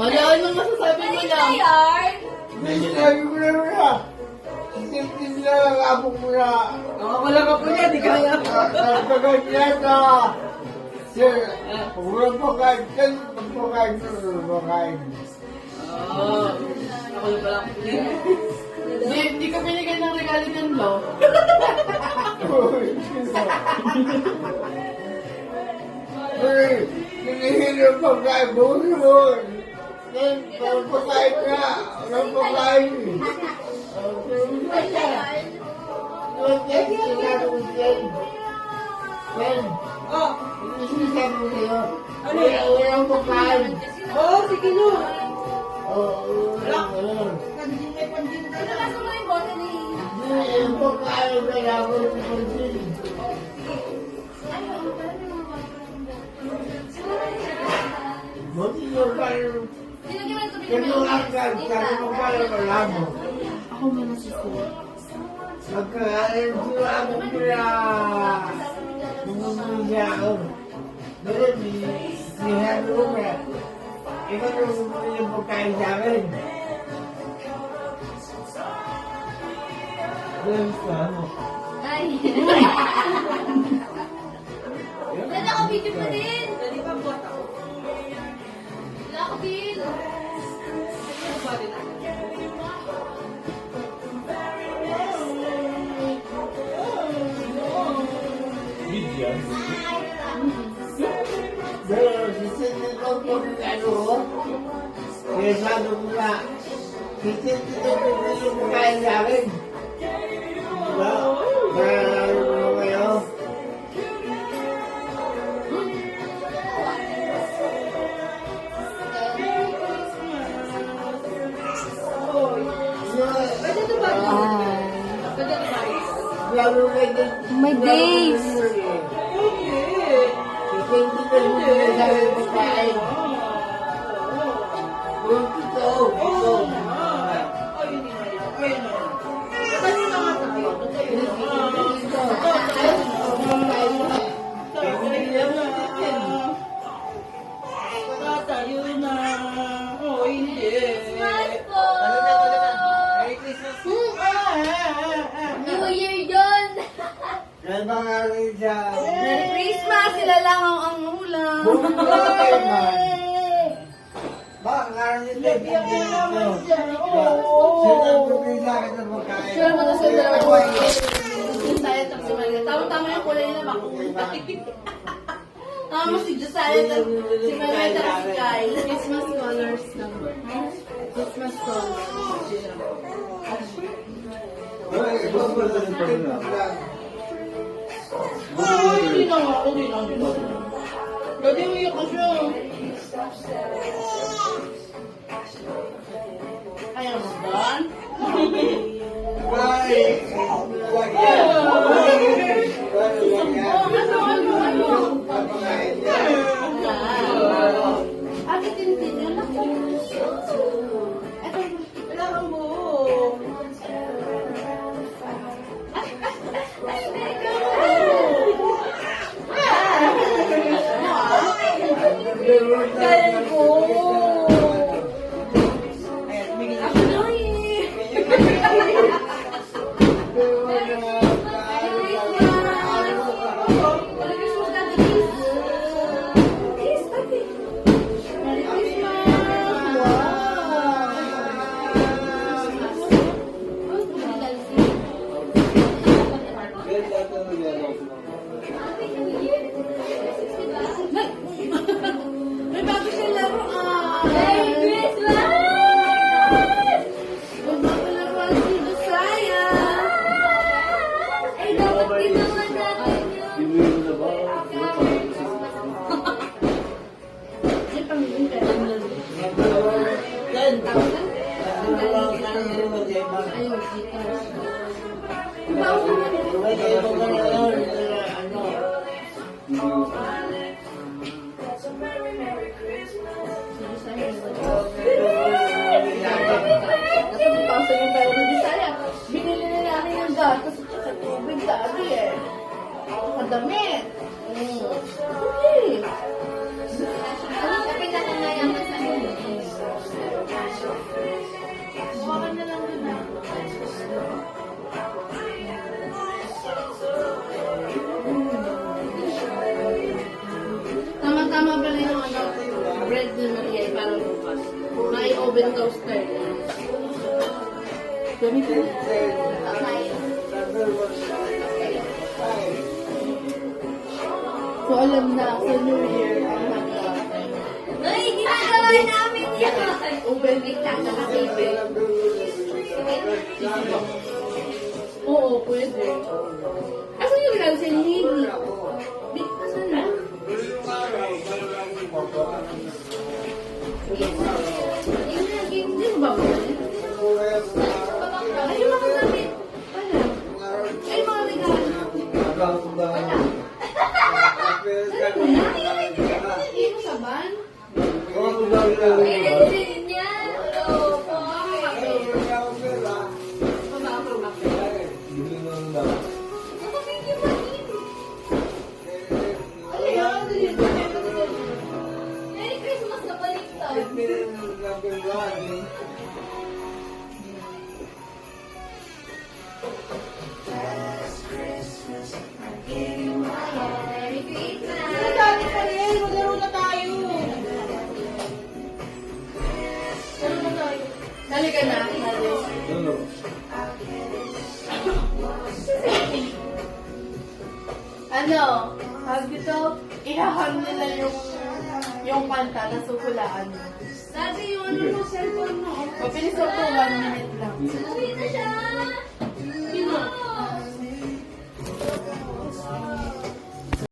Wala, anong masasabi mo lang? Sinabi ko na muna. Sintin na lang ako muna. Wala ka po niya, di kaya. Nagpagod niya na. Sir, huwag pagkain. Pagpakain ko, pagpakain. Ako na pala po niya. Hindi ka binigyan ng regalo ng lo. Uy, hinihirap pagkain mo yun. Pagpakain ka. Walang pagkain. Walang pagkain. Oo, sige no. Yung pagkain kailangan ko pansin. Buti yung parang kanungan ka, sabi mo parang wala mo. Ako muna si Sue. Magkakain ko ako pala. Mumumuli ako. Doon, nihabi ko na. Ikaw yung pagkain sa akin. Doon sa ano. Ay. Wala ako video pa din. Dali pa po ako. Wala ako din. Pero, sisitin ko kung ano. Kaya sabi ko na, sisitin ko kung yung pagkain sa akin. Diba? Marararo ko na kayo. Pwede ito ba? Pwede ito ba? Lalo kayo. My days. Sisitin ko yung sa akin pagkain. Kung totoo, totoo. Tayo na. O hindi. Smile po. Merry Christmas. New Year yun. May mga rin siya. Merry Christmas. Sila lang ang ulam. Bumagay man. Baka rin siya. Sinabi sa akin na magkain. Sure mo na sa dalawa. Yung tayo tapos si Maria. Tama-tama yung kulay nila makuha. Tama si Josiah at si Maria at si Kai. Christmas colors number. Christmas colors. Hindi na nga. Hindi na. Dati umiyak ko siya. Ayaw mo doon? Ate Tintin, yan ako. Ito, kailangan mo. Kaya ko. May bago siya laro ah. Merry Christmas. May bago laro si Josiah. Ay, dapat ginawan natin yun. Ay, pangilin ka lang lang. Ayun, guitar. Bago naman. Kasi yung tayo ni Josiah, binili na namin yung gatas at saka tubig dati eh. Madamit. Okay. Ano sa pinakamayaman sa mundo? Gamitin. So, alam na, sa New Year, ang handa. Ay, ginagawa namin yan. Wait lang, nakatipid. Oo, pwede. Asan yung regalo sa Navy? Asan na? Hindi mo ba ba? Ay, yung mga gamit. Wala. Ay, yung mga regalo. Hindi mo sa van? Ay, nandun niya. Oo, po. Nakapigil mo dito. Merry Christmas na baliktad. Merry Christmas. Dati pa rin, maglaro na tayo. Laro na tayo. Dali ka na, dali. Ano? Hag dito, ihahang nila yung kanta na sukulaan mo. Dati yung ano ng cellphone mo. Mabilis ako, 1 minute lang. Uwi na siya.